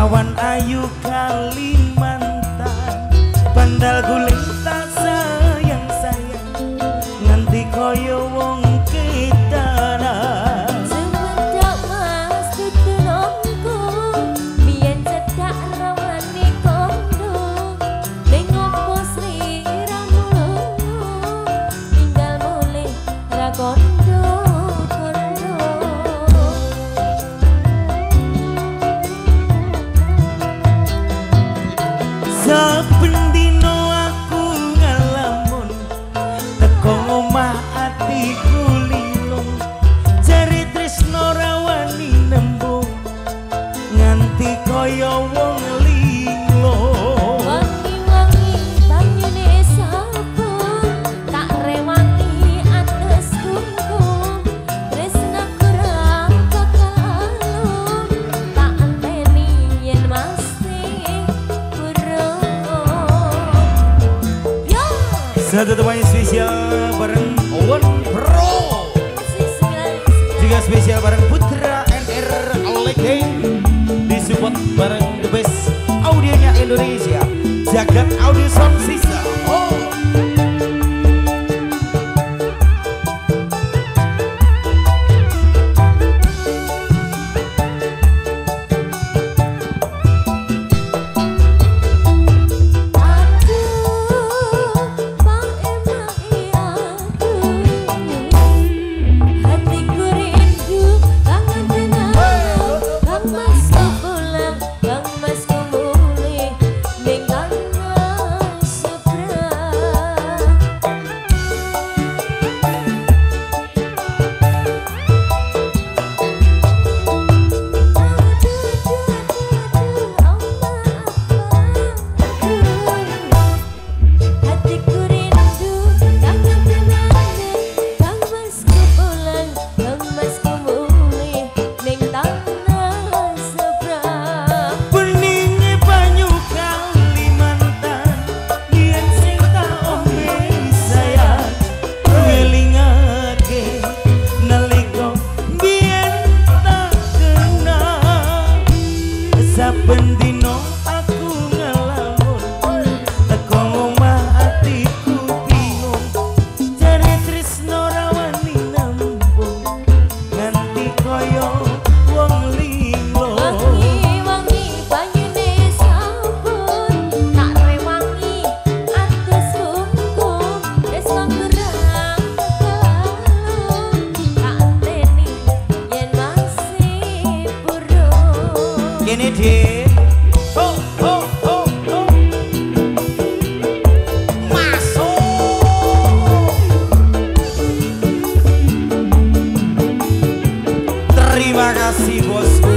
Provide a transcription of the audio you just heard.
Perawan ayu Kalimantan, bandal guling tak sayang-sayang, nganti koyo wong kedanan. Semenjak mas tutunongku, biyen cedak rawani kondo, nengopo sliramu lungo, tinggal mulih ra kondo. Saben dino aku ngalamun, teko omah atiku linglung, jare tresno rawani nembung, nganti kaya wong linglung. Wangi-wangi banyune sabun, tak rewangi ates kungkum, tresna kurang kekalun, tak anteni yen mesti burung. Satu teman spesial bareng One Pro, juga spesial bareng Putra NR Legend, disupport bareng The Best Audionya Indonesia, Jagat Audio Sound System. Saben dino aku ngelamun, teko omah atiku bingung, jare tresno rawani nembung, nganti kaya wong linglung. Wangi-wangi banyune sabun, tak rewangi ates kungkum, tresno kurang kekalun, tak anteni yen masih burung. Gini deh, ho ho ho ho, masuk. Terima kasih bosku.